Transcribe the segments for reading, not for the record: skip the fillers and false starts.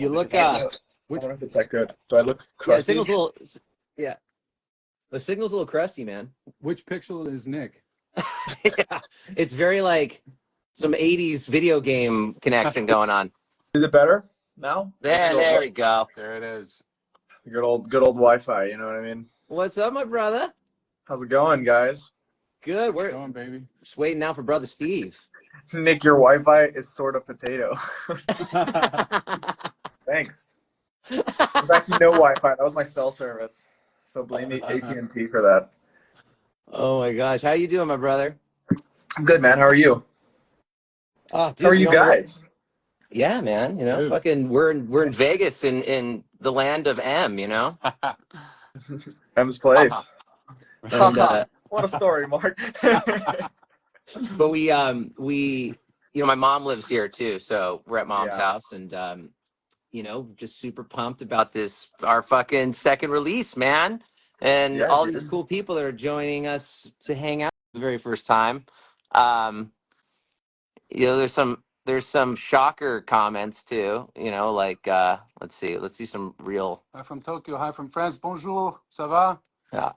You look I which wonder if it's that good. Do I look yeah, the crusty? signal's a little yeah, the signal's a little crusty, man. Which pixel is Nick? Yeah, it's very like some 80s video game connection going on. Is it better now? There we go. There it is. Good old Wi-Fi. You know what I mean? What's up, my brother? How's it going, guys? Good. What's We're going, baby? just waiting now for brother Steve. Nick, your Wi-Fi is sort of potato. Thanks. There's actually no Wi-Fi. That was my cell service. So blame me AT&T for that. Oh my gosh, how you doing, my brother? I'm good, man. How are you? Oh, dude, How are you guys? Yeah, man. You know, Dude. fucking, we're in Vegas in the land of M. You know, M's place. and What a story, Mark. but we my mom lives here too, so we're at mom's Yeah. house, and just super pumped about our fucking second release, man, and Yeah, all dude. these cool people that are joining us to hang out for the very first time. There's some shocker comments too, like let's see some real. Hi from Tokyo. Hi from France. Bonjour. Ça va? Yeah.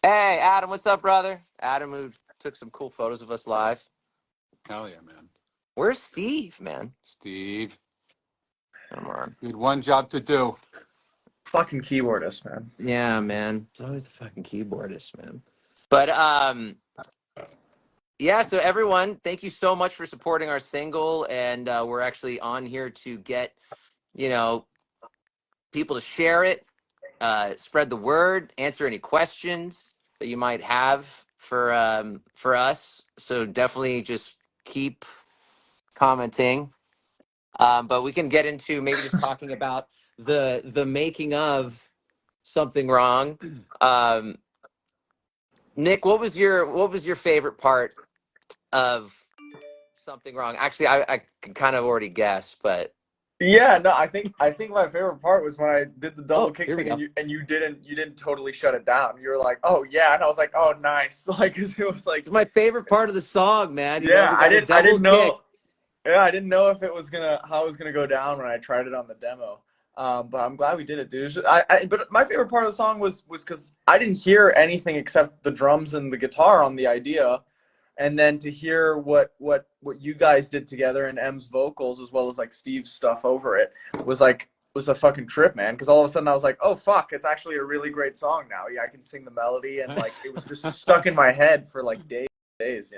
Hey, Adam, what's up, brother? Adam, who took some cool photos of us live. Hell yeah, man. Where's Steve, man? Steve. Come on. You had one job to do. Fucking keyboardist, man. Yeah, man. It's always the fucking keyboardist, man. But yeah, so everyone, thank you so much for supporting our single, and we're actually on here to get, people to share it, spread the word, answer any questions that you might have for us. So definitely just keep commenting. But we can get into maybe just talking about the making of Something Wrong. Nick, what was your favorite part of Something Wrong? Actually, I can kind of already guess, but Yeah, no, I think my favorite part was when I did the double kick here we thing go. and you didn't totally shut it down. You were like, "Oh yeah," and I was like, "Oh nice," like 'cause it was like, It's my favorite part of the song, man. yeah, We got a double I didn't know, kick. yeah, I didn't know if it was how it was gonna go down when I tried it on the demo. But I'm glad we did it, dude. But my favorite part of the song was because I didn't hear anything except the drums and the guitar on the idea. And then to hear what you guys did together and M's vocals as well as like Steve's stuff over it was a fucking trip, man. Because all of a sudden I was like, oh fuck, it's actually a really great song now. Yeah, I can sing the melody, and like it was just stuck in my head for like days,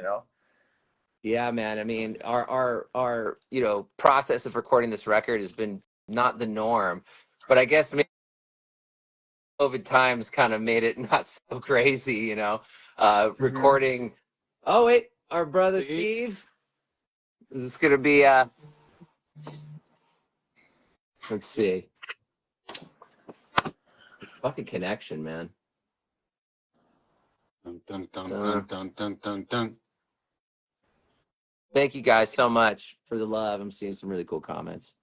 Yeah, man. I mean, our process of recording this record has been not the norm, but I guess maybe COVID times kind of made it not so crazy, recording. Oh wait, our brother Steve. Is this gonna be let's see. Fucking connection, man. Dun, dun, dun, dun, dun, dun, dun, dun. Thank you guys so much for the love. I'm seeing some really cool comments.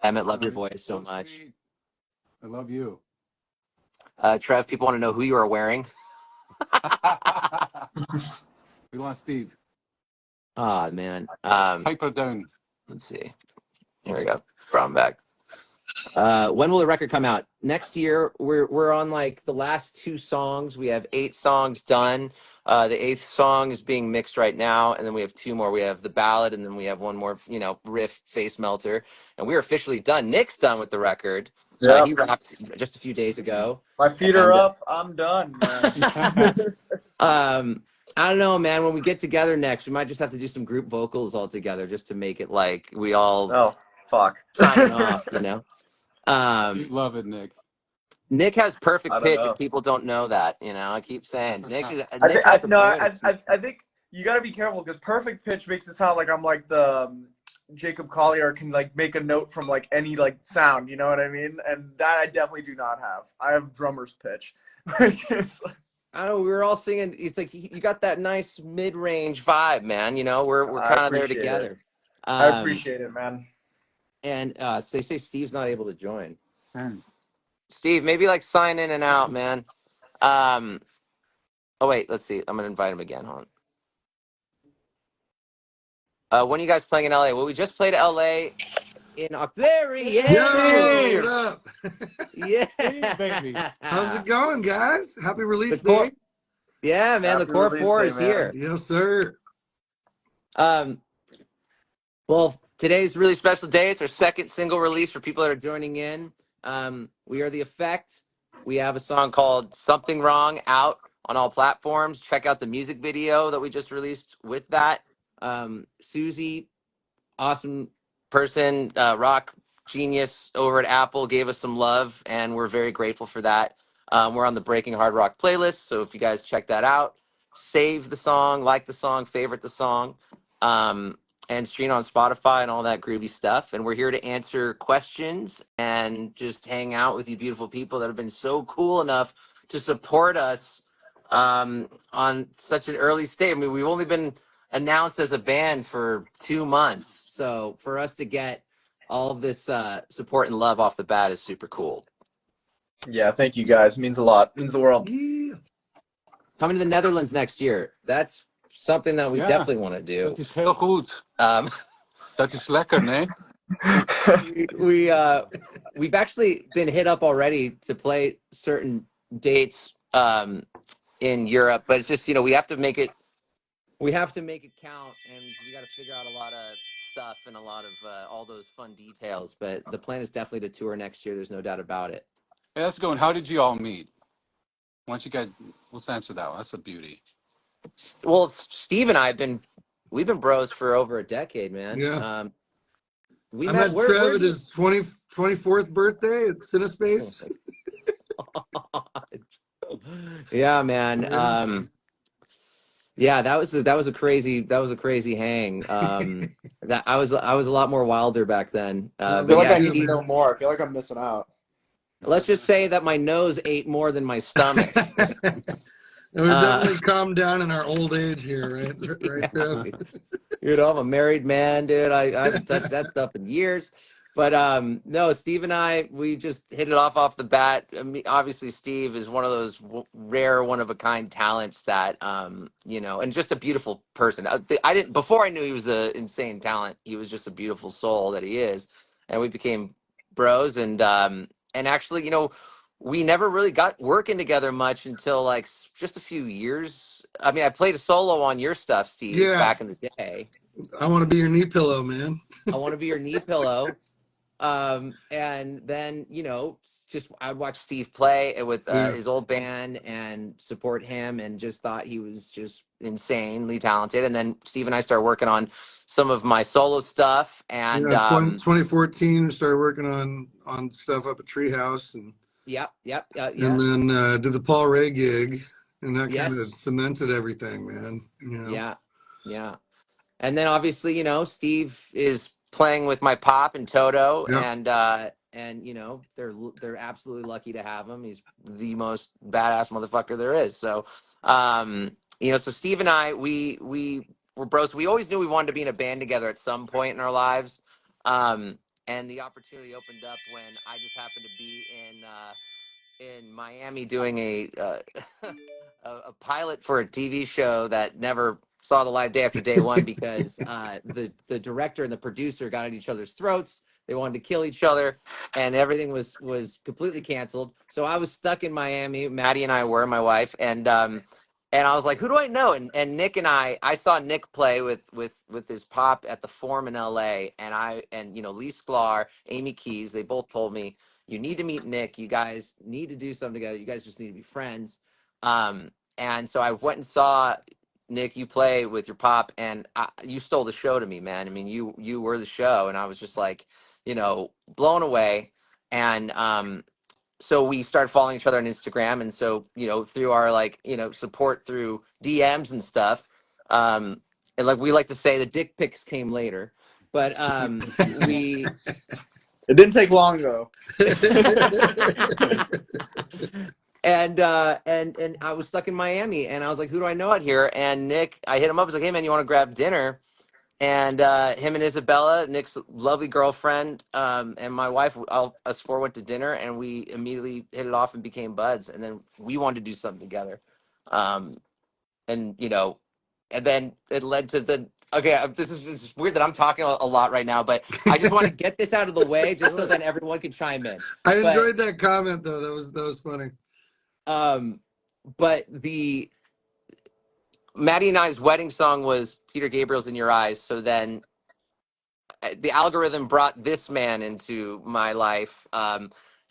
Emmett, love your voice so much. Sweet. I love you. Trev, people want to know who you are wearing. We lost Steve. Ah, man. Hyper down. Let's see. Here we go. From back. When will the record come out? Next year. We're on like the last 2 songs. We have 8 songs done. The 8th song is being mixed right now, and then we have 2 more. We have the ballad, and then we have one more, riff, face melter, and we're officially done. Nick's done with the record. Yeah. He wrapped just a few days ago. My feet are up. I'm done, man. I don't know, man. When we get together next, we might just have to do some group vocals all together, just to make it like we all Oh fuck. signing off. Love it, Nick. Nick has perfect I don't pitch. know. If people don't know that, I keep saying Nick has I think you got to be careful because perfect pitch makes it sound like I'm like the Jacob Collier can like make a note from like any like sound, you know what I mean? And that I definitely do not have. I have drummer's pitch. I don't know. We were all singing. It's like you got that nice mid-range vibe, man. We're kind of there together. I appreciate it, man. And so they say Steve's not able to join. Steve, maybe like sign in and out, man. Oh wait, let's see. I'm gonna invite him again. Hold on. When are you guys playing in LA? Well, we just played LA in October. Yo, Yeah. what up? Yeah. Hey, baby. How's it going, guys? Happy The release core, day. yeah, man, the Happy core release four day, is man. here. Yes, sir. Um, well, today's a really special day. It's our second single release for people that are joining in. We are The Effect. We have a song called Something Wrong out on all platforms. Check out the music video that we just released with that. Susie, awesome person, rock genius over at Apple, gave us some love, and we're very grateful for that. We're on the Breaking Hard Rock playlist, so if you guys check that out, save the song, like the song, favorite the song, and stream on Spotify and all that groovy stuff. And we're here to answer questions and just hang out with you beautiful people that have been so cool enough to support us on such an early stage. I mean, we've only been announced as a band for 2 months. So for us to get all of this support and love off the bat is super cool. Yeah, thank you guys. It means a lot. It means the world. Yeah. Coming to the Netherlands next year. That's something that we Ja, definitely want to do. dat is heel goed. Um, Dat is lekker, nee? we've actually been hit up already to play certain dates in Europe, but it's just, you know, we have to make it count, and we got to figure out a lot of stuff and a lot of all those fun details. But the plan is definitely to tour next year. There's no doubt about it. Hey, let's go. And how did you all meet? Once you get, let's answer that one. That's a beauty. Well, Steve and I we've been bros for over a decade, man. Yeah. We I met met Trev at his 24th birthday at Cinespace. Yeah, man. Yeah, that was a crazy hang. That I was a lot more wilder back then. I But feel like yeah, I need to Steve, know more. I feel like I'm missing out. let's just say that my nose ate more than my stomach. And we've definitely calmed down in our old age here, right? Right, Trev? You know, I'm a married man, dude. I haven't touched that stuff in years. But no, Steve and I, we just hit it off the bat. I mean, obviously, Steve is one of those rare, one of a kind talents that, you know, and just a beautiful person. I didn't before I knew he was an insane talent. He was just a beautiful soul that he is, and we became bros. And actually, you know, we never really got working together much until like just a few years. I mean, I played a solo on your stuff, Steve, Yeah. back in the day. I want to be your knee pillow, man. I want to be your knee pillow. And then, you know, just I'd watch Steve play with his old band and support him, and just thought he was just insanely talented. And then Steve and I started working on some of my solo stuff, and Yeah, 2014 started working on stuff up at Treehouse, and yep. and then did the Paul Ray gig, and that kind of Yes. cemented everything, man. You know? Yeah. And then obviously, you know, Steve is playing with my pop and Toto, Yeah. and you know, they're absolutely lucky to have him. He's the most badass motherfucker there is. So, you know, so Steve and I, we were bros. We always knew we wanted to be in a band together at some point in our lives. And the opportunity opened up when I just happened to be in Miami doing a pilot for a TV show that never saw the light of day after day one, because the director and the producer got at each other's throats. They wanted to kill each other, and everything was completely canceled. So I was stuck in Miami. Maddie and I were, my wife, and I was like, who do I know? And Nick and I saw Nick play with his pop at the Forum in LA, and you know, Lee Sklar, Amy Keys, they both told me, you need to meet Nick. You guys need to do something together. You guys just need to be friends. And so I went and saw Nick, you play with your pop, and you stole the show to me, man. I mean, you were the show, and I was just like, you know, blown away. And so we started following each other on Instagram, and so, you know, through our, like, you know, support through DMs and stuff, and like we like to say, the dick pics came later, but we It didn't take long though. and I was stuck in Miami, and I was like, who do I know out here? And Nick, I hit him up. I was like, hey man, you want to grab dinner? And him and Isabella, Nick's lovely girlfriend, and my wife, us four went to dinner, and we immediately hit it off and became buds. And then we wanted to do something together, and you know, and then it led to the Okay, this is weird that I'm talking a lot right now, but I just want to get this out of the way just so then everyone can chime in. I But enjoyed that comment though. That was funny. but the Maddie and I's wedding song was Peter Gabriel's "In Your Eyes." So then the algorithm brought this man into my life.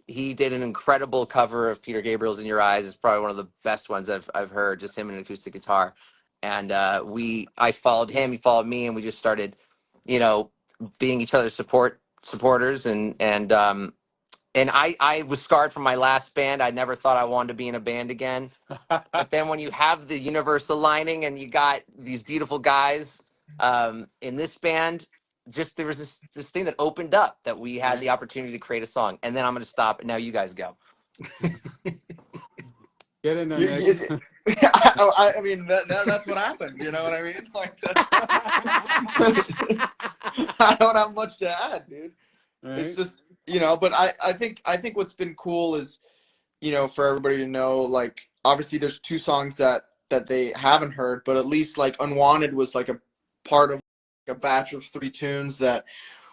He did an incredible cover of Peter Gabriel's "In Your Eyes." It's probably one of the best ones I've heard. Just him and an acoustic guitar, and I followed him, he followed me, and we just started, you know, being each other's supporters, and I was scarred from my last band. I never thought I wanted to be in a band again. But then when you have the universe aligning and you got these beautiful guys in this band, just there was this thing that opened up that we had the opportunity to create a song. And then I'm going to stop. And now you guys go. Get in there, Nick. I mean, that's what happened. You know what I mean? Like, I don't have much to add, dude. Right? It's just, you know, but I think what's been cool is, you know, for everybody to know, like, obviously there's 2 songs that they haven't heard, but at least like Unwanted was like a part of a batch of 3 tunes that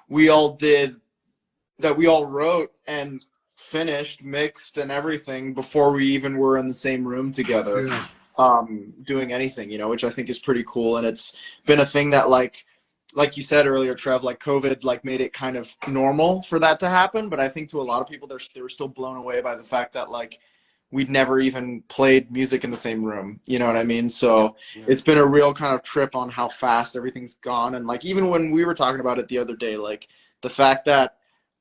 we all did, that we all wrote and finished, mixed and everything before we even were in the same room together. Yeah. Doing anything, you know, which I think is pretty cool. And it's been a thing that like you said earlier, Trev, like COVID like made it kind of normal for that to happen. But I think to a lot of people, they were still blown away by the fact that like we'd never even played music in the same room. You know what I mean? So it's been a real kind of trip on how fast everything's gone. And like, even when we were talking about it the other day, like the fact that,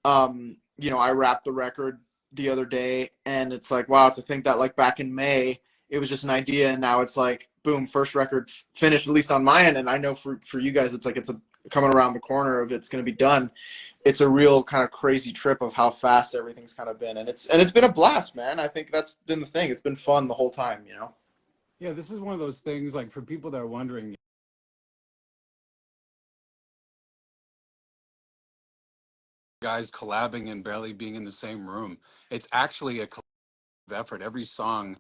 you know, I wrapped the record the other day and it's like, wow, to think that like back in May, it was just an idea. And now it's like, boom, first record finished, at least on my end. And I know for you guys, it's like, it's coming around the corner of it's going to be done. It's a real kind of crazy trip of how fast everything's kind of been. And it's been a blast, man. I think that's been the thing. It's been fun the whole time, you know? Yeah, this is one of those things, like, for people that are wondering, guys collabing and barely being in the same room. It's actually a collaborative effort. Every song,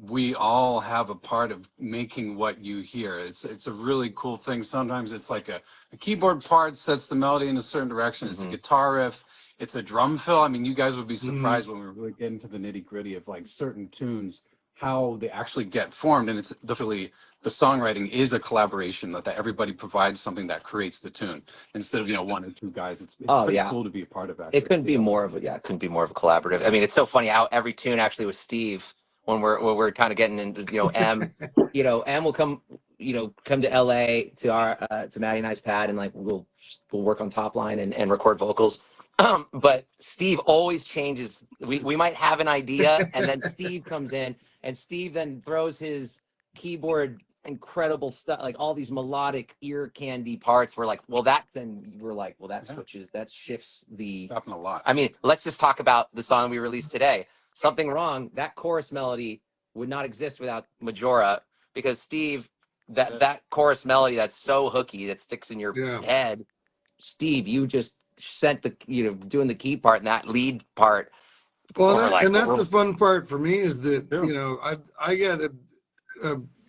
we all have a part of making what you hear. It's a really cool thing. Sometimes it's like a keyboard part sets the melody in a certain direction. It's a guitar riff. It's a drum fill. I mean, you guys would be surprised when we really get into the nitty gritty of like certain tunes, how they actually get formed. And it's definitely, the songwriting is a collaboration that everybody provides something that creates the tune instead of, you know, 1 or 2 guys. It's pretty cool to be a part of that. It couldn't be more of a collaborative. I mean, it's so funny how every tune actually was Steve when we're kind of getting into, you know, M will come to LA to our to Maddie and I's pad, and like we'll work on top line and record vocals. But Steve always changes. We might have an idea and then Steve comes in and Steve then throws his keyboard incredible stuff, like all these melodic ear candy parts. We're like, well, that switches, that shifts the. It's happened a lot. I mean, let's just talk about the song we released today. Something Wrong. That chorus melody would not exist without Majora, because Steve, that chorus melody that's so hooky that sticks in your head. Steve, you just sent doing the key part and that lead part. Well, that's the fun part for me is that, you know, I get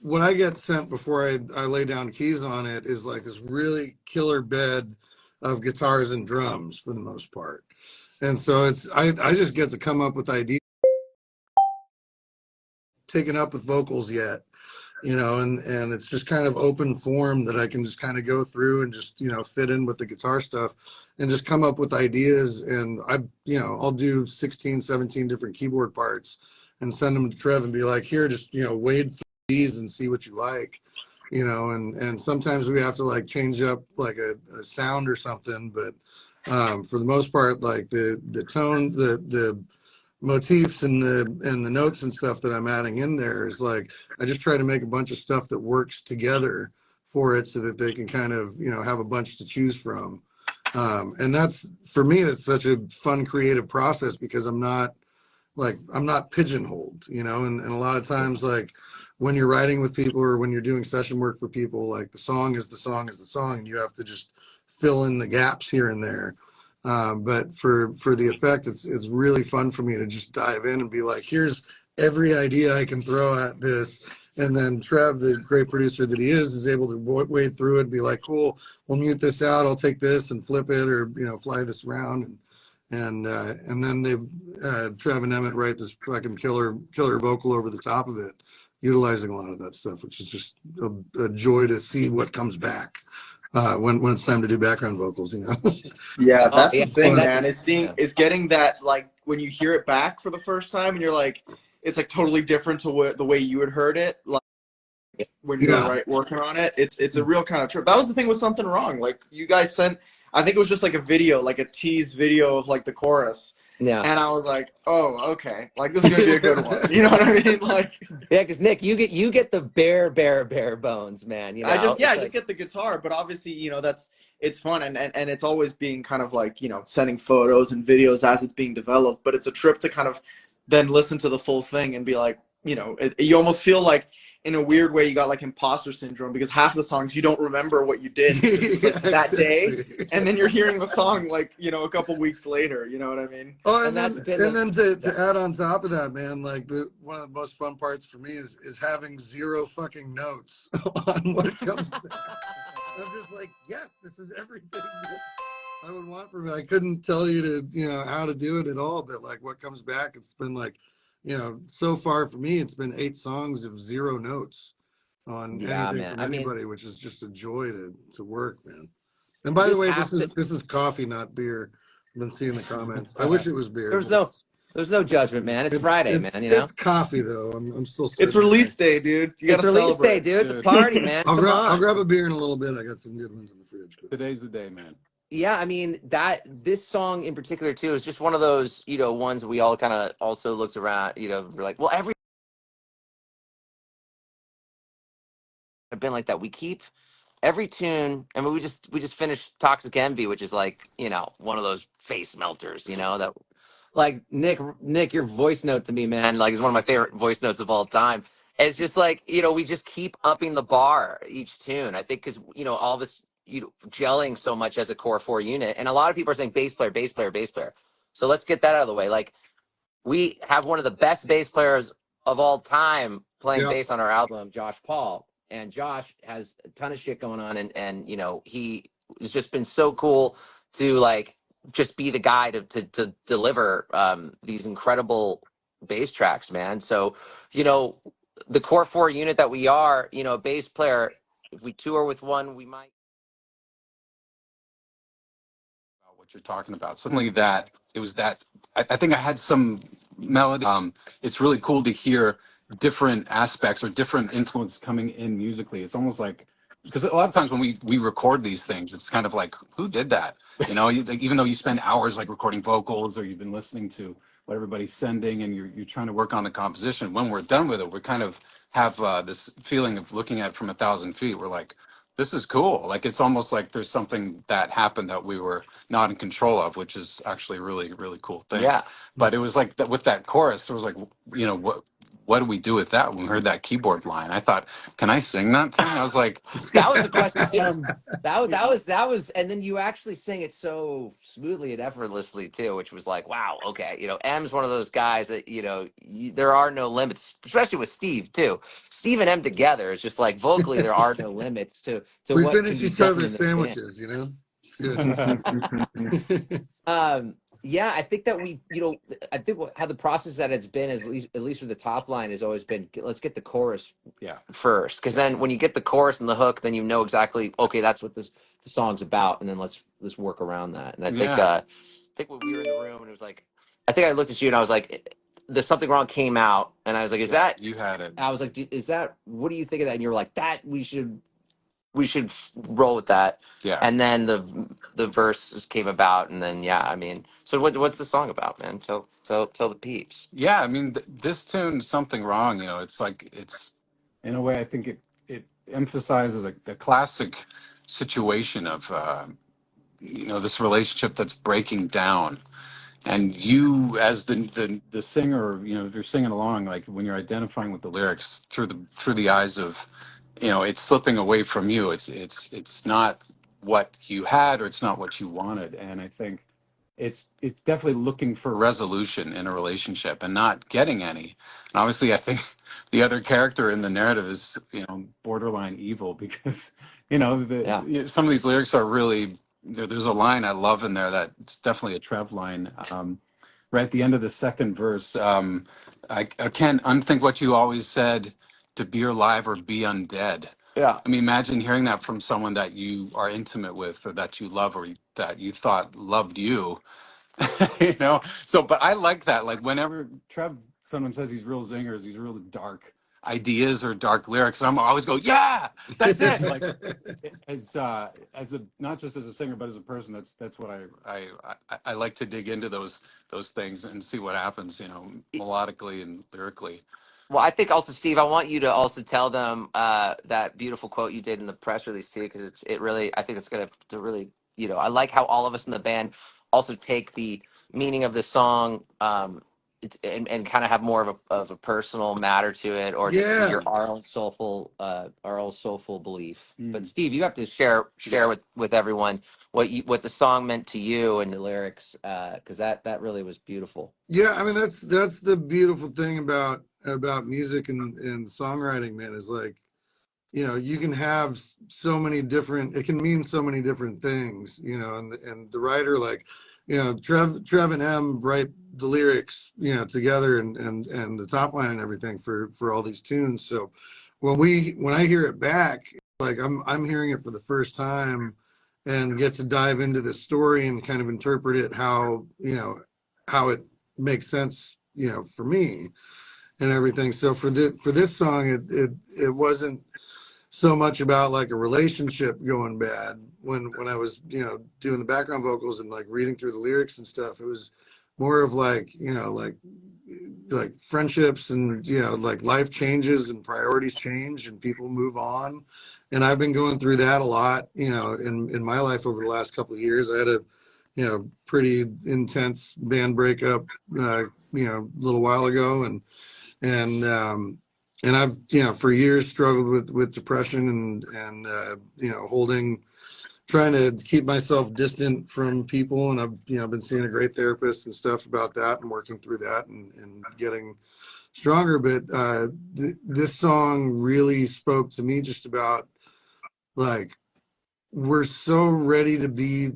what I get sent before I lay down keys on it is like this really killer bed of guitars and drums for the most part. And so I just get to come up with ideas taken up with vocals yet, you know, and it's just kind of open form that I can just kind of go through and just, you know, fit in with the guitar stuff and just come up with ideas. And I'll do 16, 17 different keyboard parts and send them to Trev and be like, here, just, you know, wade through these and see what you like, you know, and sometimes we have to like change up like a sound or something, but for the most part, like the tone, the motifs and the notes and stuff that I'm adding in there is like, I just try to make a bunch of stuff that works together for it so that they can kind of, you know, have a bunch to choose from. And that's, for me, that's such a fun creative process because I'm not pigeonholed, you know, and a lot of times, like when you're writing with people or when you're doing session work for people, like the song is the song is the song, and you have to just fill in the gaps here and there. But for the effect, it's really fun for me to just dive in and be like, here's every idea I can throw at this And then Trev, the great producer that he is able to wade through it and be like, cool, we'll mute this out. I'll take this and flip it, or fly this around, and then they Trev and Emmett write this fucking killer vocal over the top of it, utilizing a lot of that stuff, which is just a joy to see what comes back when it's time to do background vocals. Yeah, Oh that's yeah, the thing, that's man. yeah. Is getting that, like, when you hear it back for the first time and you're like, it's like totally different to the way you had heard it, like when you were Yeah, working on it. It's a real kind of trip. That was the thing with Something Wrong. Like, you guys sent, I think it was just like a video, like a tease video of like the chorus. Yeah. And I was like, oh, okay. Like, this is gonna be a good one. You know what I mean? Like, Yeah, because Nick, you get the bare bones, man. I just It's just like, get the guitar, but obviously, it's fun, and it's always being kind of like, sending photos and videos as it's being developed, but it's a trip to kind of then listen to the full thing and be like, you almost feel like in a weird way you got like imposter syndrome, because half the songs you don't remember what you did because it was like that day, exactly. and then you're hearing the song like, a couple weeks later, you know what I mean? Oh, and that's been and then to add on top of that, man, like one of the most fun parts for me is having zero fucking notes on what comes back. I'm just like, yes, this is everything that I would want from it. I couldn't tell you how to do it at all, but like what comes back, it's been like, so far for me, it's been 8 songs of 0 notes on yeah, anything man. from I mean, anybody, which is just a joy to work, man. And by the this way, has to. this is coffee, not beer. I've been seeing the comments. I wish it was beer, There's but no there's no judgment, man. It's it's Friday, it's man. it's coffee though. I'm still It's starting the day. release day, dude. You It's gotta release day, celebrate. dude. It's a Dude. party, man. Come I'll on. grab a beer in a little bit. I got some good ones in the fridge. But Today's the day, man. Yeah, I mean this song in particular too is just one of those, ones that we all kind of also looked around, we're like, well, every have been like that. We keep every tune. I mean, we just finished Toxic Envy, which is like, one of those face melters, that like Nick, your voice note to me, man, like is one of my favorite voice notes of all time. It's just like, we just keep upping the bar each tune. I think because, all of us, gelling so much as a core 4 unit. And a lot of people are saying bass player, bass player, bass player. So let's get that out of the way. Like, we have one of the best bass players of all time playing yeah, bass on our album, Josh Paul. And Josh has a ton of shit going on, and he has just been so cool to like just be the guy to deliver these incredible bass tracks, man. So, the core 4 unit that we are, a bass player, if we tour with one, we might. What you're talking about. Suddenly that it was that I think I had some melody. It's really cool to hear different aspects or different influence coming in musically. It's almost like because a lot of times when we record these things, it's kind of like who did that? Like, even though you spend hours like recording vocals or you've been listening to what everybody's sending and you're trying to work on the composition. When we're done with it, we kind of have this feeling of looking at it from 1,000 feet. We're like, this is cool. Like it's almost like there's something that happened that we were not in control of, which is actually a really, really cool thing. Yeah. But it was like that with that chorus, it was like, what do we do with that? When we heard that keyboard line, I thought, can I sing that thing? I was like, That was the question too. That was, and then you actually sing it so smoothly and effortlessly too, which was like, wow, okay. M's one of those guys that there are no limits, especially with Steve too. Steve and M together is just like vocally, there are no limits to we what can finish be each done other's in this band. sandwiches. It's good. Yeah, I think that I think how the process that it's been is at least for the top line has always been, let's get the chorus yeah, first, because then when you get the chorus and the hook, then you know exactly, okay, that's what the song's about, and then let's work around that. And I think yeah, when we were in the room and it was like, I think I looked at you and I was like, there's something wrong came out, and I was like, is yeah. that? You had it. I was like, is that? What do you think of that? And you were like, that we should roll with that. Yeah. And then the verses came about, and then yeah, I mean, so what's the song about, man? Tell the peeps. Yeah, I mean, this tune, Something Wrong, it's like, it's, in a way, I think it emphasizes a classic situation of, this relationship that's breaking down. And you, as the singer, if you're singing along, like when you're identifying with the lyrics through the eyes of, it's slipping away from you. It's not what you had or it's not what you wanted. And I think it's definitely looking for resolution in a relationship and not getting any. And obviously, I think the other character in the narrative is, borderline evil because, Yeah. some of these lyrics are really, there's a line I love in there that's definitely a Trev line. Right at the end of the second verse, I can't unthink what you always said, to be alive or be undead. Yeah. I mean, imagine hearing that from someone that you are intimate with or that you love or that you thought loved you. So but I like that, like whenever Trev sometimes says these real zingers, these really dark ideas or dark lyrics, and I'm always go, yeah, that's it. Like as a, not just as a singer but as a person, that's what I like to dig into those things and see what happens, melodically and lyrically. Well, I think also, Steve, I want you to also tell them that beautiful quote you did in the press release too, because it really, I think it's gonna to really, I like how all of us in the band also take the meaning of the song, and kind of have more of a personal matter to it, or just Yeah. our own soulful belief. But Mm. Steve, you have to share with everyone what the song meant to you and the lyrics, because that really was beautiful. Yeah, I mean that's the beautiful thing about music and songwriting, man, is like, you can have so many different, it can mean so many different things, and the writer, like, Trev and M write the lyrics, together, and the top line and everything for all these tunes. So when I hear it back, like I'm hearing it for the first time and get to dive into the story and kind of interpret it how it makes sense, for me and everything. So for this song, it wasn't so much about like a relationship going bad when I was, doing the background vocals and like reading through the lyrics and stuff. It was more of like, like friendships and, like life changes and priorities change and people move on. And I've been going through that a lot, in my life over the last couple of years. I had a, pretty intense band breakup, a little while ago, and and I've, for years struggled with depression and trying to keep myself distant from people. And I've, been seeing a great therapist and stuff about that and working through that and getting stronger. But this song really spoke to me just about, like, we're so ready to be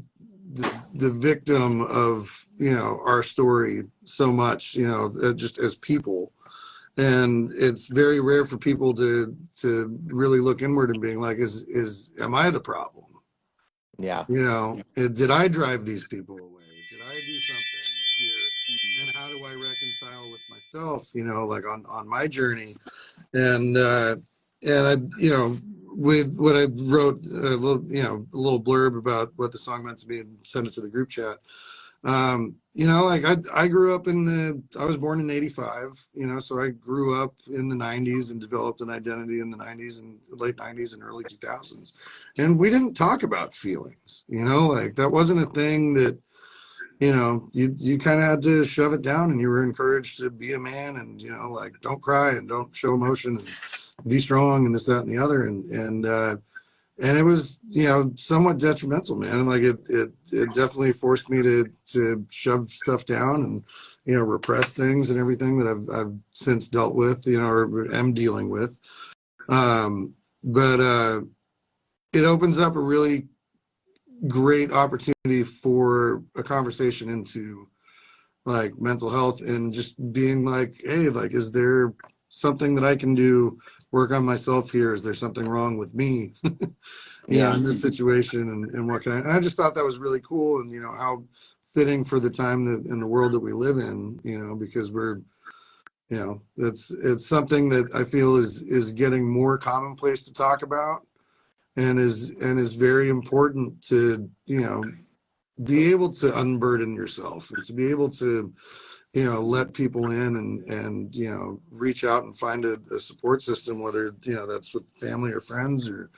the victim of, our story so much, just as people. And it's very rare for people to really look inward and being like, am I the problem? Yeah. Did I drive these people away? Did I do something here? And how do I reconcile with myself, like on my journey? And I, with what I wrote a little blurb about what the song meant to me and sent it to the group chat. Like I grew up I was born in 85, so I grew up in the 90s and developed an identity in the 90s and late 90s and early 2000s. And we didn't talk about feelings, like that wasn't a thing that, you kind of had to shove it down, and you were encouraged to be a man and, like, don't cry and don't show emotion and be strong and this, that, and the other. And it was, somewhat detrimental, man. Like it definitely forced me to shove stuff down and, repress things and everything that I've since dealt with, or am dealing with. But it opens up a really great opportunity for a conversation into like mental health and just being like, hey, like, is there something that I can do, work on myself here? Is there something wrong with me? In this situation, and what can I? And I just thought that was really cool, and how fitting for the time that in the world that we live in, because we're, it's something that I feel is getting more commonplace to talk about, and is very important to, be able to unburden yourself and to be able to, let people in and reach out and find a support system, whether that's with family or friends, or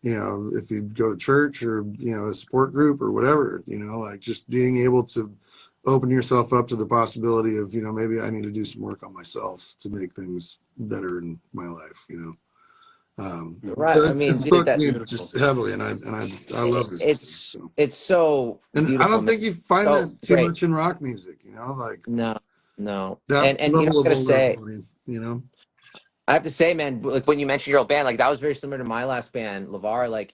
if you go to church, or a support group or whatever, like just being able to open yourself up to the possibility of, maybe I need to do some work on myself to make things better in my life. Right. So I mean, it's dude, booked that me Beautiful. just heavily, and I love this. it's so And I beautiful, don't man. think you find So that too great. much in rock music, like No. that And you know, level I of gotta say, vulnerability. I have to say, man, like when you mentioned your old band, like that was very similar to my last band, Lavar. Like,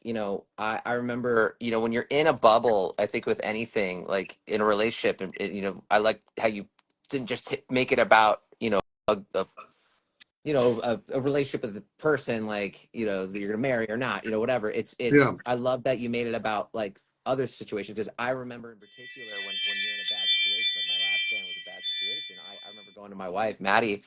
I remember, when you're in a bubble, I think with anything, like in a relationship, and I like how you didn't just make it about, a relationship with the person, like, that you're gonna marry or not, whatever. Yeah. I love that you made it about like other situations, because I remember in particular when you're in a bad situation, like my last band was a bad situation. I remember going to my wife, Maddie,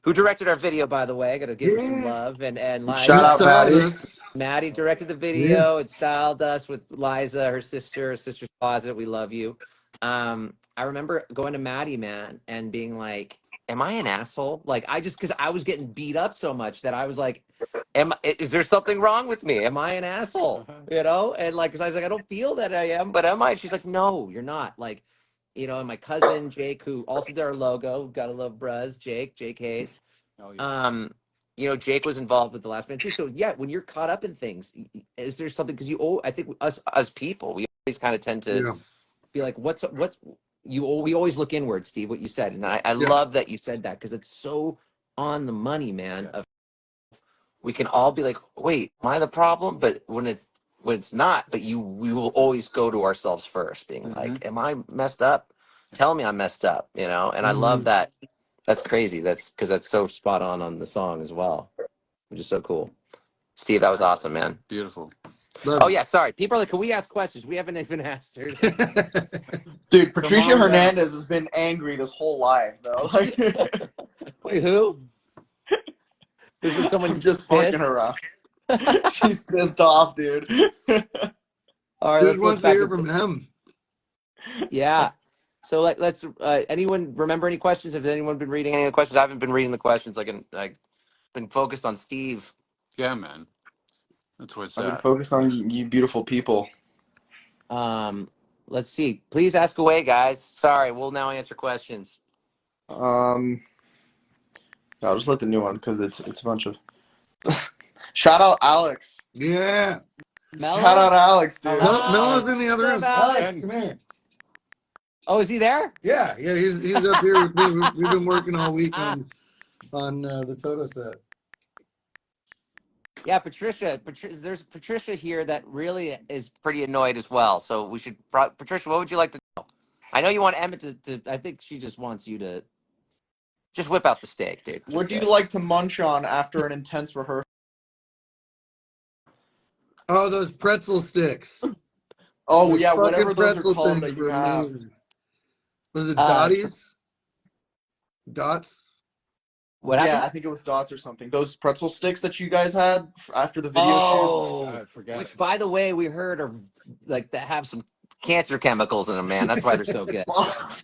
who directed our video, by the way. I gotta give her some Yeah. love, and Shout You Liza. out styled Maddie. us. Maddie directed the Yeah. video and styled us with Liza, her sister's closet. We love you. I remember going to Maddie, man, and being like, "Am I an asshole?" Like, because I was getting beat up so much that I was like, is there something wrong with me? Am I an asshole?" And like, because I was like, I don't feel that I am, but am I? And she's like, "No, you're not." Like, and my cousin Jake, who also did our logo, gotta love Bruz, Jake Hayes. Oh yeah. Jake was involved with the last band too. So yeah, when you're caught up in things, is there something? Because I think us as people, we always kind of tend to Yeah. be like, what's we always look inward, Steve. What you said, and I Yeah. love that you said that, because it's so on the money, man. Yeah. We can all be like, wait, am I the problem? But when it's not, but we will always go to ourselves first, being Mm-hmm. like, am I messed up? Tell me I'm messed up, And I love Mhm. that. That's crazy. That's because that's so spot on the song as well, which is so cool. Steve, that was awesome, man. Beautiful. Oh Love yeah, sorry. People are like, can we ask questions? We haven't even answered. it. Dude, Come Patricia on down. Hernandez has been angry this whole life though. Like Wait, who? There's been I'm someone just fucking pissed. around. She's pissed off, dude. All right, Dude let's look wants to back hear at from him. yeah. So let's anyone remember any questions? Have anyone been reading any of the questions? I haven't been reading the questions. I've been focused on Steve. Yeah, man. That's where it's I've been at. focused on you beautiful people. Let's see. Please ask away, guys. Sorry, we'll now answer questions. Um, I'll just let the new one because it's a bunch of. Shout out Alex. Yeah. Shout Mello? out Alex, dude. Melo's in Alex. the other What's up, room. Alex, Alex? come here. Oh, is he there? Yeah, he's up here with me. We've been working all week on the Toto set. Yeah, Patricia. There's Patricia here that really is pretty annoyed as well. So we should. Patricia, what would you like to know? I know you want Emmett to. I think she just wants you to just whip out the steak, dude. Just What do do you it. like to munch on after an intense rehearsal? Oh, those pretzel sticks. Oh Those yeah, fucking whatever those are pretzel called things that you were have. amazing. Was it Uh, Dottie's? Dots? what Yeah, happened? I think it was Dots or something. Those pretzel sticks that you guys had after the video shoot. Oh my Oh, God, forget which it. by the way, we heard are like that have some cancer chemicals in them, man. That's why they're so good,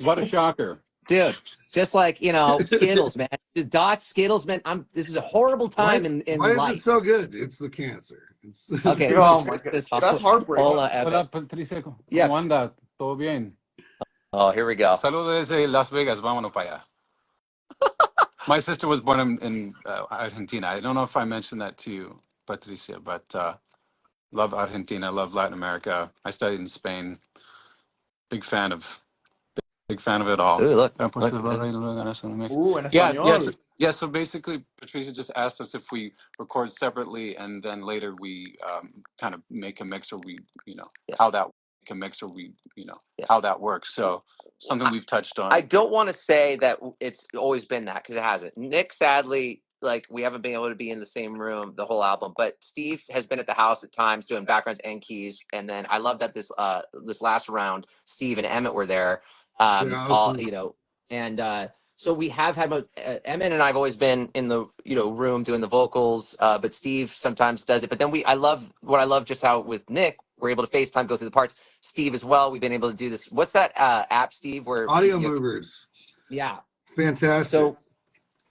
What a shocker. dude. Just like Skittles, man. The Dots, Skittles, man. This is a horrible time Why in is it life. so good? It's the cancer. It's Okay, Oh my god, this that's heartbreaking. Hola, Hola, Epic. Patricia. Yeah. ¿Cómo anda? ¿Todo bien? Oh, here we go. Saludos desde Las Vegas. Vámonos para allá. My sister was born in Argentina. I don't know if I mentioned that to you, Patricia, but love Argentina, love Latin America. I studied in Spain. Big fan of it all. Ooh, look. Ooh, en Yes, yes, español. yes. So basically, Patricia just asked us if we record separately, and then later we kind of make a mix, or Yeah. how that make a mix, or Yeah. how that works. So something we've touched on. I don't want to say that it's always been that, because it hasn't. Nick, sadly, like we haven't been able to be in the same room the whole album, but Steve has been at the house at times doing backgrounds and keys. And then I love that this last round, Steve and Emmett were there. Yeah, All and so we have had Emmett and I've always been in the room doing the vocals, but Steve sometimes does it. But then I love just how with Nick we're able to FaceTime, go through the parts. Steve as well. We've been able to do this. What's that app, Steve? Where audio movers. yeah. Fantastic. So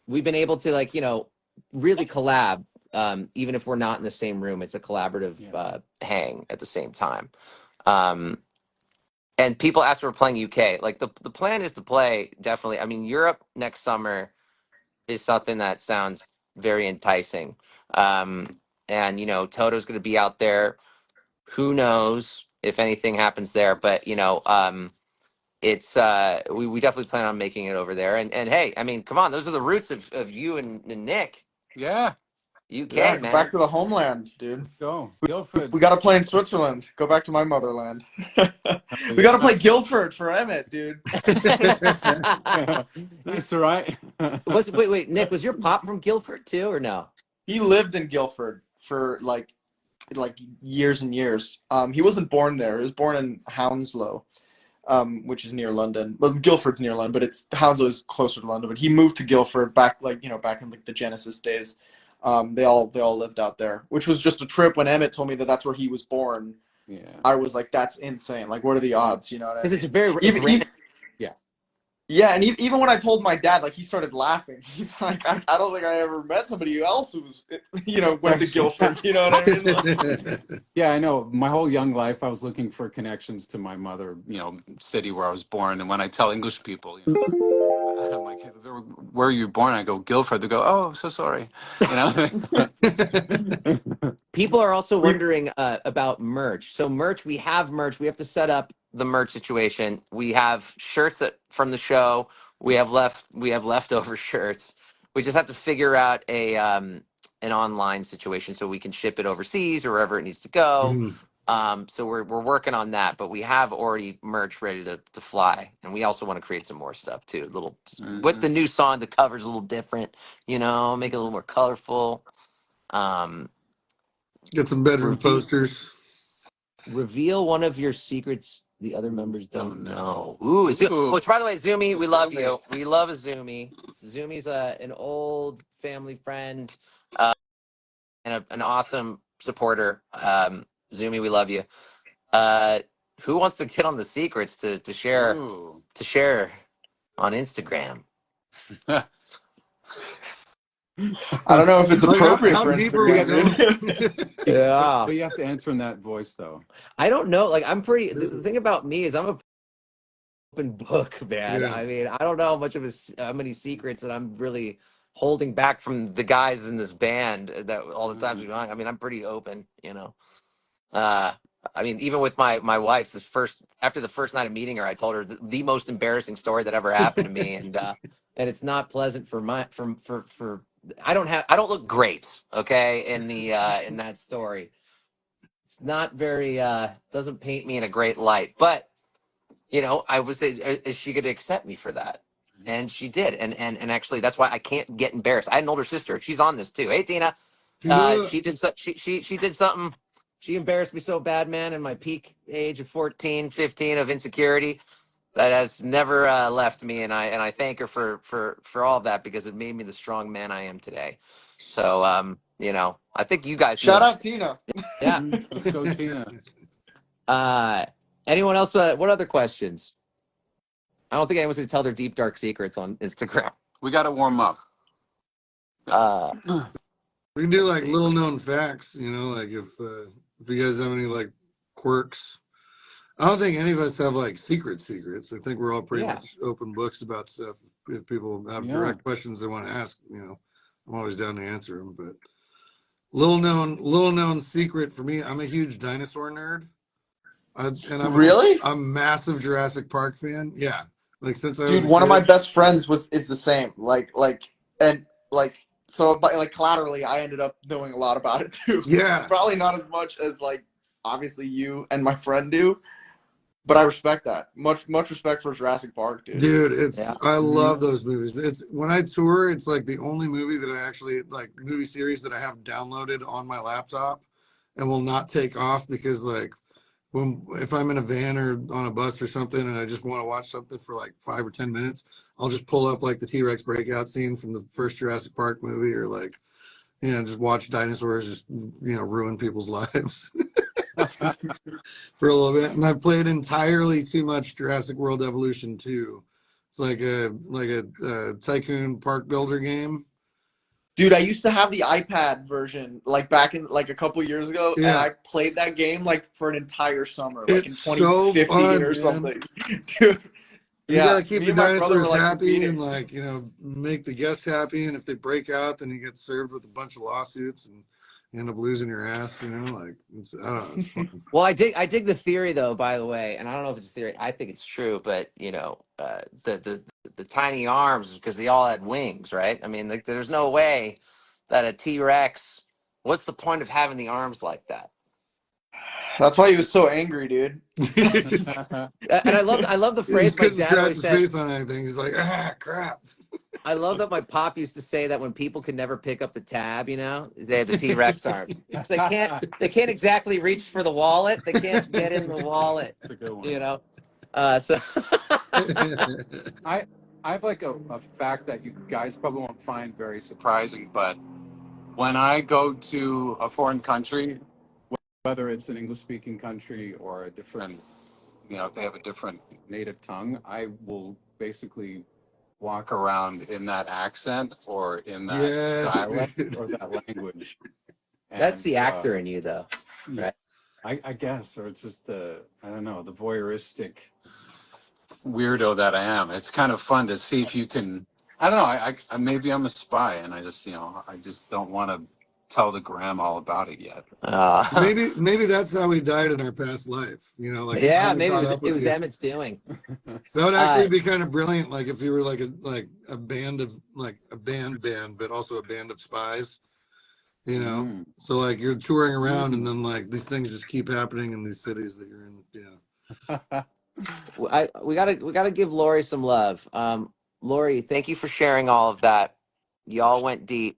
we've been able to really collab, even if we're not in the same room. It's a collaborative hang at the same time. And people ask for playing UK. Like the plan is to play definitely. I mean, Europe next summer is something that sounds very enticing. and Toto's going to be out there. Who knows if anything happens there, but it's we definitely plan on making it over there. And hey, I mean, come on, those are the roots of you and Nick. Yeah, Yeah, UK, go back man. to the homeland, dude. let's go. Guildford. We got to play in Switzerland. Go back to my motherland. Oh, We got to yeah. play Guildford for Emmett, dude. That's right. Wait, Nick, was your pop from Guildford too, or no? He lived in Guildford for like years and years. He wasn't born there. He was born in Hounslow, which is near London. Well, Guildford's near London, but Hounslow is closer to London. But he moved to Guildford back back in like the Genesis days. They all lived out there, which was just a trip. When Emmett told me that that's where he was born, Yeah. I was like, that's insane. Like, what are the odds? You know what I Because mean? it's very Even, random. Yeah. yeah, and even when I told my dad, like, he started laughing. He's like, I don't think I ever met somebody else who was, went to Guildford. You know what I mean? Like, Yeah, I know. My whole young life, I was looking for connections to my mother, city where I was born. And when I tell English people, I'm like, where are you born? I go, Guildford. They go, oh, I'm so sorry. People are also we, wondering about merch. So merch, we have merch. We have to set up the merch situation. We have shirts from the show. We have leftover shirts. We just have to figure out an online situation so we can ship it overseas or wherever it needs to go. Mhm. So we're working on that, but we have already merch ready to fly, and we also want to create some more stuff too. With the new song, the cover's a little different, make it a little more colorful. Get some bedroom Reveal, posters. reveal one of your secrets the other members don't know. Ooh. Which, by the way, Zumi, we love you. We love Zumi. Zumi's an old family friend and an awesome supporter. Zumi, we love you. Who wants to get on the secrets to share Ooh. on Instagram? I don't know if it's Like, appropriate how for deep are we Instagram, dude. going? Yeah, But you have to answer in that voice, though. I don't know. Like, the thing about me is I'm a open book, man. Yeah. I mean, I don't know how many secrets that I'm really holding back from the guys in this band that all the times we I mean, I'm pretty open. Uh, I mean, even with my wife, after the first night of meeting her, I told her the most embarrassing story that ever happened to me, and it's not pleasant for I don't look great, okay, in that story. It's not very doesn't paint me in a great light, but I was is she going to accept me for that? And she did, and actually that's why I can't get embarrassed. I had an older sister. She's on this too. Hey, Tina. She did she did something. She embarrassed me so bad, man, in my peak age of 14, 15 of insecurity that has never left me, and I thank her for all of that because it made me the strong man I am today. So I think you guys Shout know. out Tina. Yeah. Let's go, Tina. Anyone else? What other questions? I don't think anyone's going to tell their deep dark secrets on Instagram. We got to warm up. We can do Let's like see. little known facts, like if you guys have any like quirks. I don't think any of us have like secrets. I think we're all pretty Yeah. much open books about stuff. If people have direct questions they want to ask, I'm always down to answer them. But little known secret for me, I'm a huge dinosaur nerd. Really? I'm a massive Jurassic Park fan. Yeah, like since I was Dude, a one of my kid. best friends is the same. And so, but like collaterally, I ended up knowing a lot about it too. Yeah, Probably not as much as like obviously you and my friend do, but I respect that. Much respect for Jurassic Park, dude. dude, Yeah. I love those movies. It's when I tour, it's like the only movie that I actually like movie series that I have downloaded on my laptop and will not take off because like if I'm in a van or on a bus or something and I just want to watch something for like 5 or 10 minutes, I'll just pull up like the T-Rex breakout scene from the first Jurassic Park movie or like, just watch dinosaurs just, ruin people's lives for a little bit. And I've played entirely too much Jurassic World Evolution 2. It's like a tycoon park builder game. Dude, I used to have the iPad version like back in like a couple years ago, and Yeah. I played that game like for an entire summer, like in It's so 2015 fun, or man. something. Dude, You yeah, gotta keep me the and my brother were dinosaurs like happy competing. and like, make the guests happy. And if they break out, then you get served with a bunch of lawsuits. And you end up losing your ass. You know, like I don't know, it's fun. Well, I dig the theory though, by the way, and I don't know if it's a theory. I think it's true, but the tiny arms because they all had wings, right? I mean, like, there's no way that a T-Rex. What's the point of having the arms like that? That's why he was so angry, dude. And I love the He just phrase my couldn't dad scratch always his said. face on anything. He's like, crap. I love that my pop used to say that when people could never pick up the tab, they had the T-Rex arm. They can't exactly reach for the wallet. They can't get in the wallet. It's a good one. So I I have like a fact that you guys probably won't find very surprising, but when I go to a foreign country, whether it's an English speaking country or a different, if they have a different native tongue, I will basically walk around in that accent or in that Yes, dialect dude. or that language. that's the And actor in you, though, right? I guess, or it's just I don't know, the voyeuristic weirdo that I am. It's kind of fun to see if you can. I don't know. Maybe I'm a spy, and I just don't want to tell the gram all about it yet. Maybe that's how we died in our past life. Like he Yeah, finally maybe caught it was, up it with was you. Emmett's doing. That would Uh, actually be kind of brilliant. Like if you were like a band of like a band, but also a band of spies. Mm. So like you're touring around, and Mm. then like these things just keep happening in these cities that you're in. we gotta give Lori some love. Lori, thank you for sharing all of that. Y'all went deep.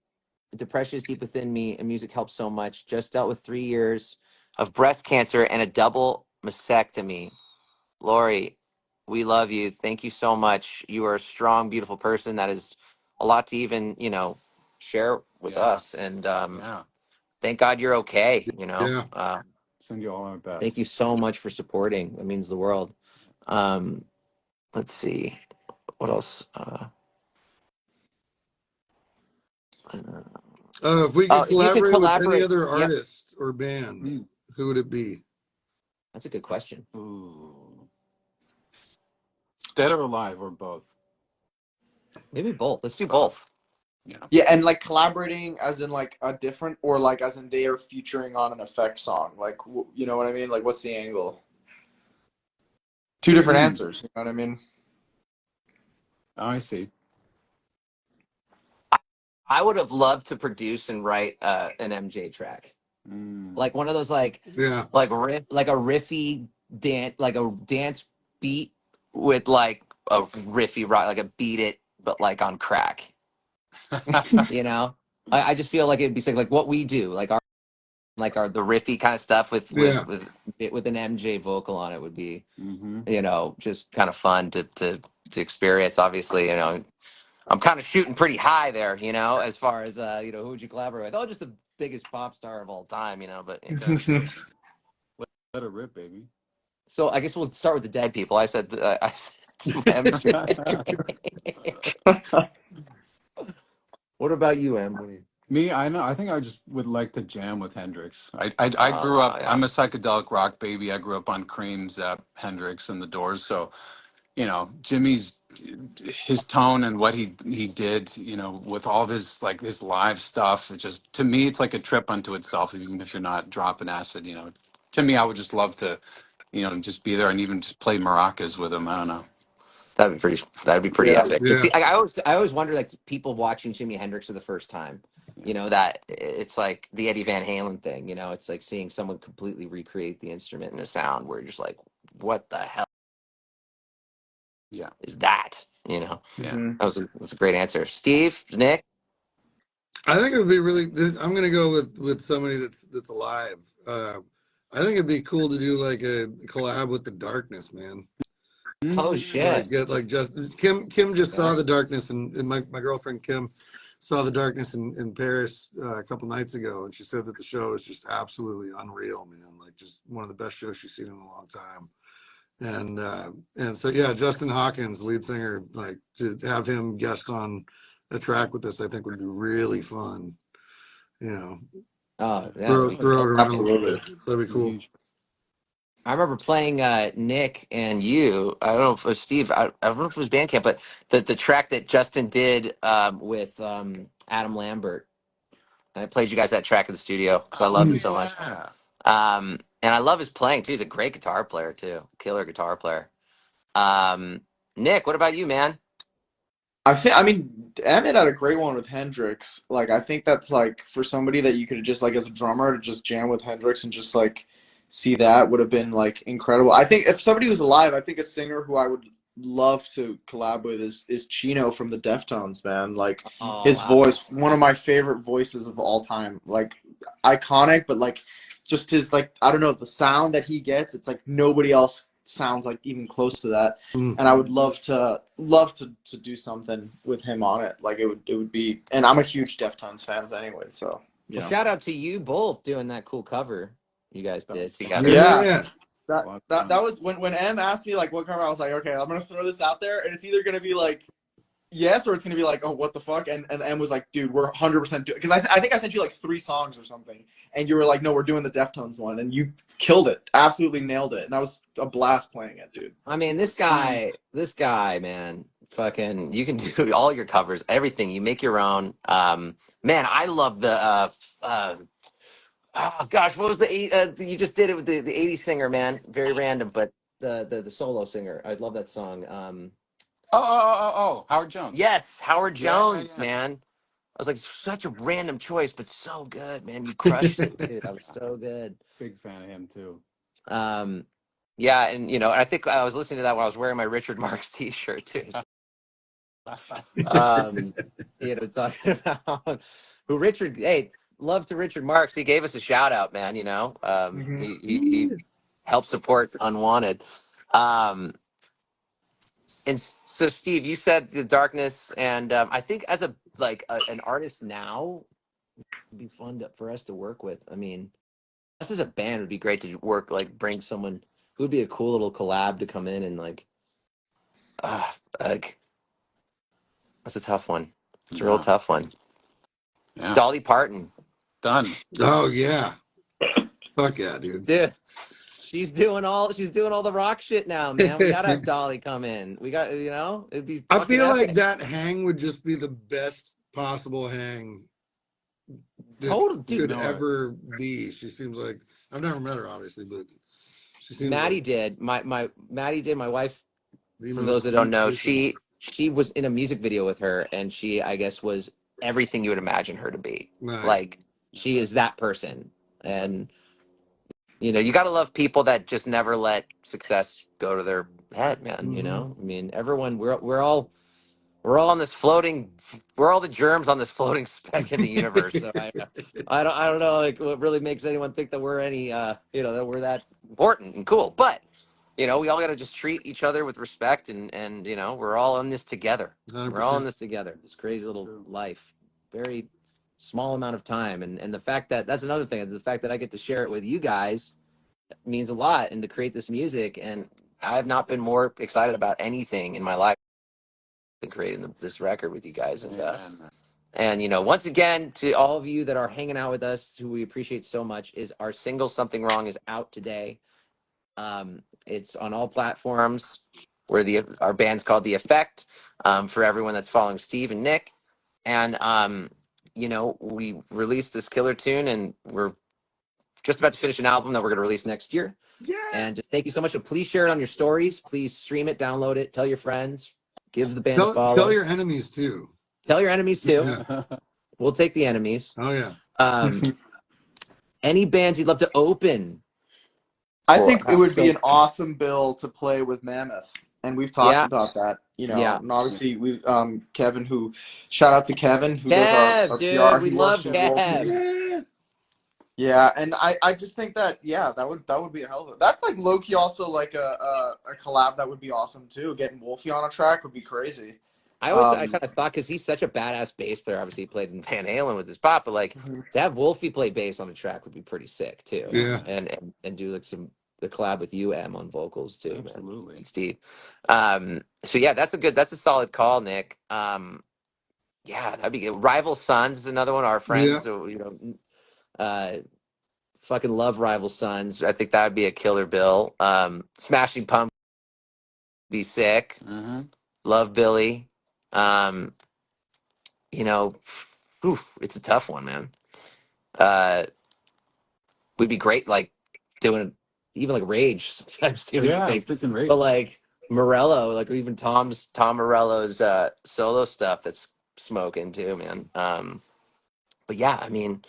Depression is deep within me, and music helps so much. Just dealt with 3 years of breast cancer and a double mastectomy. Lori, we love you. Thank you so much. You are a strong, beautiful person. That is a lot to even, share with Yeah. us. And Yeah. thank God you're okay. Yeah. Send you all my best. Thank you so much for supporting. That means the world. Um, let's see. What else? If we could Oh, if you could collaborate with any collaborate. other Yep. artist or band, Mm. who would it be? That's a good question. Ooh. Dead or alive, or both? Maybe both. Let's do Both. both. Yeah. Yeah, and like collaborating as in like a different, or like as in they are featuring on an effect song. Like, you know what I mean? Like, what's the angle? Two different Mm. answers. You know what I mean? Oh, I see. I would have loved to produce and write an MJ track, Mm. like one of those Yeah. like a riffy dance, like a dance beat with like a riffy rock, like a beat it, but like on crack. You know, I just feel like it'd be like what we do, like our the riffy kind of stuff with Yeah. with an MJ vocal on it would be Mm-hmm. just kind of fun to experience. Obviously, I'm kind of shooting pretty high there, as far as who would you collaborate with? Oh, just the biggest pop star of all time, but. Let it rip, baby. So I guess we'll start with the dead people. I said MJ. What about you, Em? What do you? Me, I know. I think I just would like to jam with Hendrix. I grew up. Yeah. I'm a psychedelic rock baby. I grew up on Cream, Zepp, Hendrix, and the Doors. So, Jimmy's his tone and what he did, with all his like his live stuff. It just to me, it's like a trip unto itself. Even if you're not dropping acid, to me, I would just love to, just be there and even just play maracas with him. I don't know. That'd be pretty Yeah. epic to Yeah. see. I always wonder, like, people watching Jimi Hendrix for the first time. That it's like the Eddie Van Halen thing. It's like seeing someone completely recreate the instrument and the sound, where you're just like, what the hell Yeah. is that? Yeah. Mhm. That's a great answer, Steve, Nick. I think it would be really. I'm going to go with somebody that's alive. I think it'd be cool to do like a collab with the Darkness, man. Oh Mm. Like shit! get like just Kim just saw Yeah. the Darkness, and my girlfriend Kim saw the Darkness in Paris a couple nights ago, and she said that the show is just absolutely unreal, man. Like just one of the best shows she's seen in a long time. And so yeah, Justin Hawkins, lead singer, like to have him guest on a track with us, I think would be really fun. You know, Oh yeah. throw it around a little Absolutely. bit. That'd be cool. Huge. I remember playing Nick and you. I don't know if it was Steve. I don't know if it was Bandcamp, but the track that Justin did with Adam Lambert. And I played you guys that track in the studio because I Oh loved it so much. yeah. And I love his playing too. He's a great guitar player too, killer guitar player. Nick, what about you, man? I mean, Emmett had a great one with Hendrix. Like, I think that's like for somebody that you could just like as a drummer to just jam with Hendrix and just like see that would have been like incredible. I think if somebody was alive, I think a singer who I would love to collab with is Chino from the Deftones, man. Like Oh his wow. voice, one of my favorite voices of all time. Like iconic, but like just his like I don't know, the sound that he gets, it's like nobody else sounds like even close to that. Mm. And I would love to do something with him on it. Like it would be, and I'm a huge Deftones fans anyway, so you Well, know. shout out to you both doing that cool cover you guys did together. Yeah. Yeah. That was when M asked me like what cover, I was like, okay, I'm gonna throw this out there, and it's either gonna be like yes or it's gonna be like, oh, what the fuck, and M was like, dude, we're 100% doing, because I think I sent you like 3 songs or something, and you were like, no, we're doing the Deftones one, and you killed it, absolutely nailed it, and that was a blast playing it, dude. I mean, this guy, man, fucking, you can do all your covers, everything. You make your own. Man, I love the. Oh gosh, what was the eight? You just did it with the '80s singer, man. Very random, but the solo singer. I love that song. Howard Jones. Yes, Howard Yeah, yeah, Jones, yeah. man. I was like, such a random choice, but so good, man. You crushed it, dude. That was so good. Big fan of him too. Yeah, and I think I was listening to that when I was wearing my Richard Marx T-shirt too. Um, talking about who Richard. Hey, love to Richard Marx. He gave us a shout out, man. Mhm. He helped support Unwanted. And so, Steve, you said the darkness, and I think as an artist now, it'd be fun for us to work with. I mean, us as a band would be great to work bring someone who would be a cool little collab to come in and uh, like that's a tough one. It's a real Yeah. tough one. Yeah. Dolly Parton, Done. Oh yeah. Fuck yeah, dude. dude. She's doing all the rock shit now, man. We gotta have Dolly come in. We got it'd be I fucking feel like epic. that hang would just be the best possible hang that Total dude. could ever be. She seems like I've never met her, obviously, but she seems Maddie like did. Maddie did. My wife, the for most those that don't sweet know, person. she was in a music video with her, and she, I guess, was everything you would imagine her to be. Nice. Like, she is that person. And you got to love people that just never let success go to their head, man. Mhm. I mean, everyone, we're all on this floating, we're all the germs on this floating speck in the universe. So I don't know like what really makes anyone think that we're any that we're that important and cool. But we all got to just treat each other with respect, and we're all in this together. We're all in 100%. this together. This crazy little life, very small amount of time, and the fact that's another thing. The fact that I get to share it with you guys means a lot, and to create this music, and I have not been more excited about anything in my life than creating this record with you guys. And once again, to all of you that are hanging out with us, who we appreciate so much, is our single "Something Wrong" is out today. It's on all platforms. Where our band's called The Effect. For everyone that's following Steve and Nick, and we released this killer tune, and we're just about to finish an album that we're going to release next year. Yeah. And just thank you so much. So please share it on your stories. Please stream it, download it, tell your friends, give the band a follow. Tell your enemies too. Tell your enemies too. Yeah. We'll take the enemies. Oh yeah. Any bands you'd love to open? I think it would be an awesome bill to play with Mammoth, and we've talked about that. Yeah. And obviously we Kevin, who shout out to Kevin who does our dude, PR. we He love works with Wolfie. Kev. Yeah, and I just think that that would be a hell of a, that's like low key also like a collab that would be awesome too. Getting Wolfie on a track would be crazy. I kind of thought, because he's such a badass bass player. Obviously, he played in Van Halen with his pop, but to have Wolfie play bass on a track would be pretty sick too. Yeah. And do the collab with you, M, on vocals too. Absolutely. Man. And Steve. So yeah, that's a solid call, Nick. Yeah, that'd be good. Rival Sons is another one. Our friends, Yeah. so fucking love Rival Sons. I think that would be a killer bill. Smashing Pumpkins would be sick. Mm-hmm. Love Billy. Oof, it's a tough one, man. Uh, we'd be great, like doing even like Rage sometimes too. Yeah, Things. freaking rage. But like Morello, like or even Tom Morello's solo stuff that's smoking too, man. But yeah, I mean,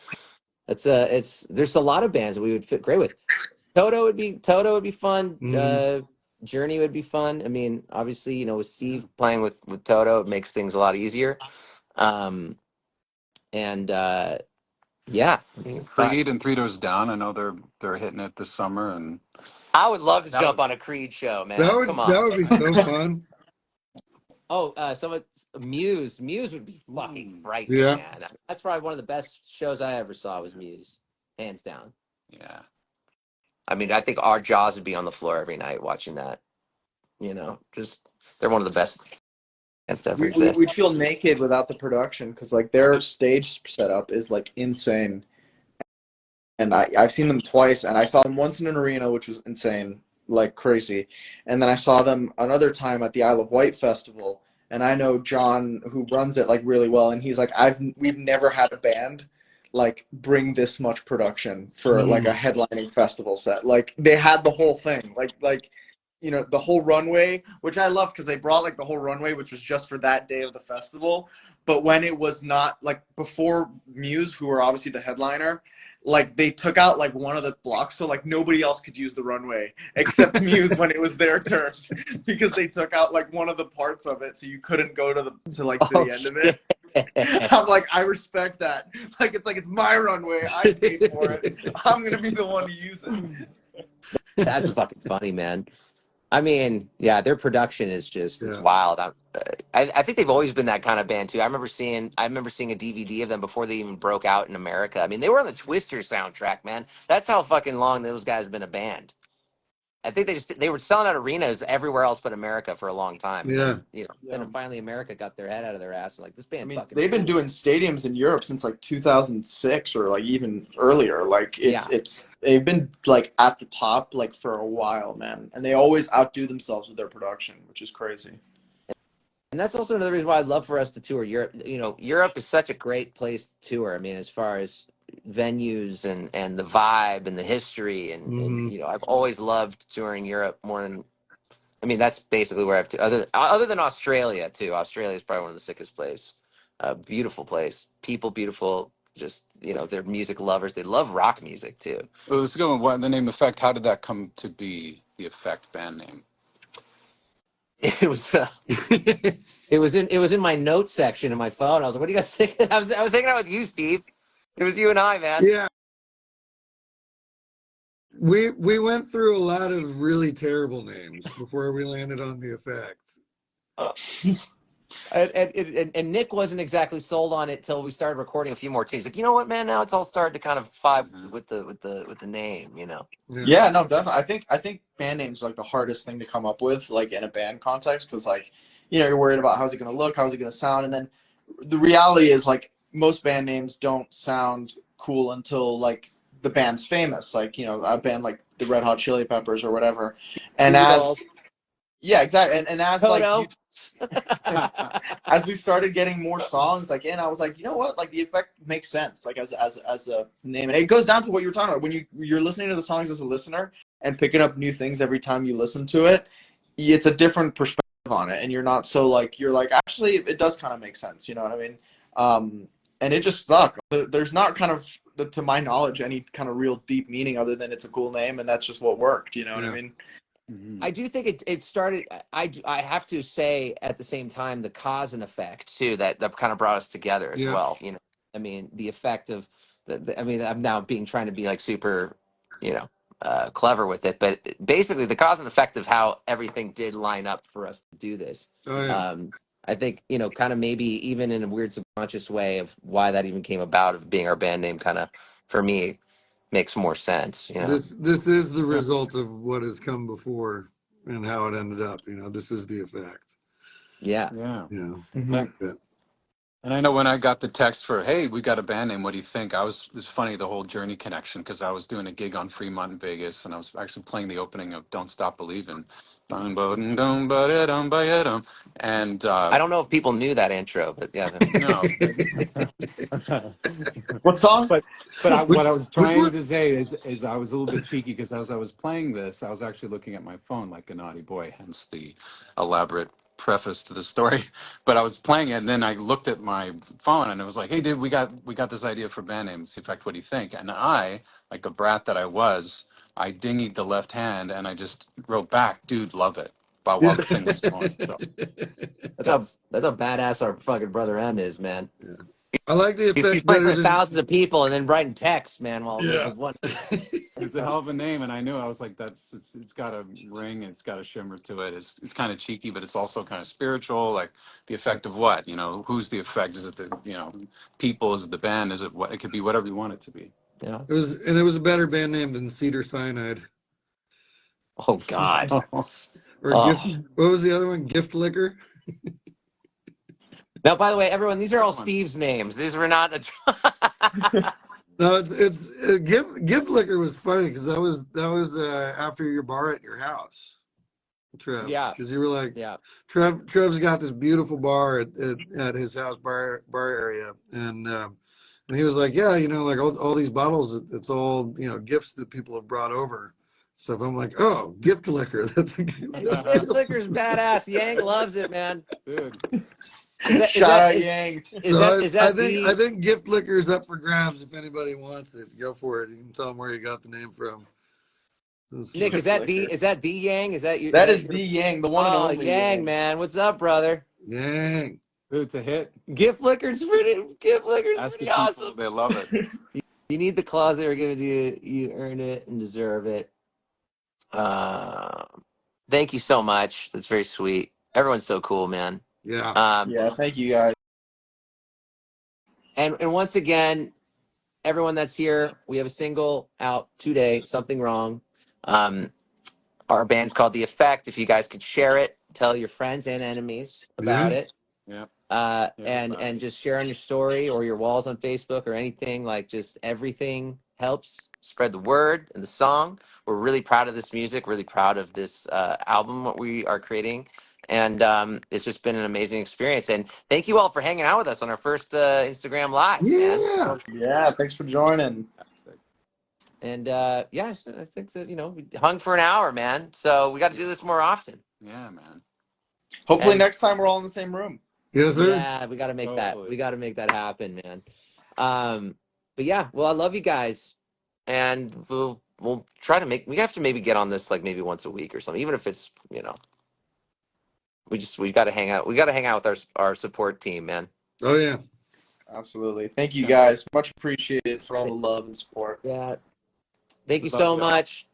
it's there's a lot of bands that we would fit great with. Toto would be fun. Journey would be fun. I mean, obviously, you know, with Steve playing with Toto, it makes things a lot easier. Um, and yeah, I mean, Creed and Three Doors Down. I know they're hitting it this summer, and I would love to that jump would, on a Creed show, man. Come on. That would be so fun. Oh, Muse would be fucking frightening, Yeah. man. That's probably one of the best shows I ever saw was Muse, hands down. yeah. I mean, I think our jaws would be on the floor every night watching that. You know, just they're one of the best bands to ever exist. We'd feel naked without the production because like their stage setup is like insane. And I've seen them twice, and I saw them once in an arena, which was insane, like crazy. And then I saw them another time at the Isle of Wight festival, and I know John, who runs it, like really well, and he's like, we've never had a band like bring this much production for like a headlining festival set. Like they had the whole thing, like you know, the whole runway, which I love because they brought like the whole runway, which was just for that day of the festival. But when it was not like before Muse, who were obviously the headliner, like they took out like one of the blocks, so like nobody else could use the runway except Muse when it was their turn, because they took out like one of the parts of it, so you couldn't go to the end of it. I'm like, I respect that. Like it's my runway, I paid for it. I'm gonna be the one to use it. That's fucking funny, man. I mean, yeah, their production is just it's Yeah. wild. I think they've always been that kind of band too. I remember seeing a DVD of them before they even broke out in America. I mean, they were on the Twister soundtrack, man. That's how fucking long those guys have been a band. I think they were selling out arenas everywhere else but America for a long time. And Yeah. then, you know, then finally America got their head out of their ass and like this band I mean, fucking they've been rules. doing stadiums in Europe since like 2006 or like even earlier. Like it's they've been like at the top like for a while, man. And they always outdo themselves with their production, which is crazy. And that's also another reason why I'd love for us to tour Europe. You know, Europe is such a great place to tour. I mean, as far as venues and the vibe and the history and you know, I've always loved touring Europe more than. I mean, that's basically where other than Australia too. Australia is probably one of the sickest places. Beautiful place, people beautiful. Just you know, they're music lovers. They love rock music too. Well, let's go with what the name Effect. How did that come to be? The Effect band name. It was it was in my notes section in my phone. I was like, "What do you guys think?" I was hanging out with you, Steve. It was you and I, man. Yeah. We went through a lot of really terrible names before we landed on the Effect. And Nick wasn't exactly sold on it till we started recording a few more tunes. Like, you know what, man? Now it's all started to kind of vibe with the name, you know. Yeah, no, definitely. I think band names are like the hardest thing to come up with, like in a band context, because like, you know, you're worried about how's it gonna look, how's it gonna sound, and then the reality is like most band names don't sound cool until like the band's famous, like you know, a band like the Red Hot Chili Peppers or whatever, and yeah, exactly, and as Toto. as we started getting more songs like in, I was like, you know what, like the Effect makes sense, like as a name, and it goes down to what you were talking about when you're listening to the songs as a listener and picking up new things every time you listen to it. It's a different perspective on it, and you're not so like you're like actually it does kind of make sense, you know what I mean? And it just stuck. There's not kind of, to my knowledge, any kind of real deep meaning other than it's a cool name, and that's just what worked. You know what I mean? I do think it started. I have to say at the same time the cause and effect too that kind of brought us together as well. You know, I mean the effect of I mean I'm now trying to be like super, you know, clever with it, but basically the cause and effect of how everything did line up for us to do this. I think you know kind of maybe even in a weird subconscious way of why that even came about of being our band name kind of for me makes more sense. You know, this is the result of what has come before and how it ended up. You know, this is the Effect. Yeah. Yeah. You know, And I know when I got the text for, hey, we got a band name, what do you think? It's funny, the whole Journey connection, because I was doing a gig on Fremont in Vegas, and I was actually playing the opening of Don't Stop Believing. And I don't know if people knew that intro, but yeah. no, What song? but Which what I was which trying one? to say is I was a little bit cheeky because as I was playing this, I was actually looking at my phone like a naughty boy, hence the elaborate preface to the story. But I was playing it, and then I looked at my phone, and it was like, "Hey, dude, we got this idea for band names. In fact, what do you think?" And I, like a brat that I was, I dingied the left hand, and I just wrote back, "Dude, love it," while Yeah. the thing was going. So That's that's how badass our fucking brother M is, man. I like the He's effect playing better for than. thousands of people and then writing text, man, while Yeah. like one. it's a hell of a name, and I knew I was like, it's got a ring, it's got a shimmer to it. It's kind of cheeky, but it's also kind of spiritual. Like the effect of what, who's the effect? Is it the people? Is it the band? Is it what? It could be whatever you want it to be. Yeah. It was a better band name than Cedar Cyanide Oh God. or Gift. Oh. What was the other one? Gift Liquor. Now, by the way, everyone, these are all Good one. Steve's names. These were not a. No, it's Gift Liquor was funny because that was after your bar at your house, Trev. Yeah. Because you were like, Yeah. Trev's got this beautiful bar at his house bar area, and he was like, yeah, like all these bottles, it's all gifts that people have brought over. Stuff. I'm like, oh, gift liquor. That's a Gift Liquor's badass. Yang loves it, man. Dude, Is that Shout out Yang. I think gift liquor is up for grabs. If anybody wants it, go for it. You can tell them where you got the name from. Nick? Is that the Yang? Is that you? That is the Yang, the one and Oh, only Yang, man. What's up, brother? Yang. dude, it's a hit. Gift Liquor's Ask the pretty people, awesome. they love it. You need the claws they were given to you. You earn it and deserve it. Thank you so much. That's very sweet. Everyone's so cool, man. Yeah. Yeah, thank you guys. And once again, everyone that's here, we have a single out today. Something wrong. Our band's called The Effect. If you guys could share it, tell your friends and enemies about Yeah. it. Yeah. And just share on your story or your walls on Facebook or anything. Like, just everything helps spread the word and the song. We're really proud of this music, really proud of this album, what we are creating. And it's just been an amazing experience. And thank you all for hanging out with us on our first Instagram Live, man. Yeah. Yeah, thanks for joining. And yeah, I think that, we hung for an hour, man. So we got to do this more often. Yeah, man. Hopefully And- next time we're all in the same room. Yes, sir. Yeah, we got to make that. Totally. We got to make that happen, man. But yeah, well, I love you guys, and we'll try to we have to maybe get on this like maybe once a week or something, even if it's we got to hang out. We got to hang out with our support team, man. Oh yeah. Absolutely. Thank you guys. Much appreciated for all the love and support. Yeah. Thank you Love so y'all. much.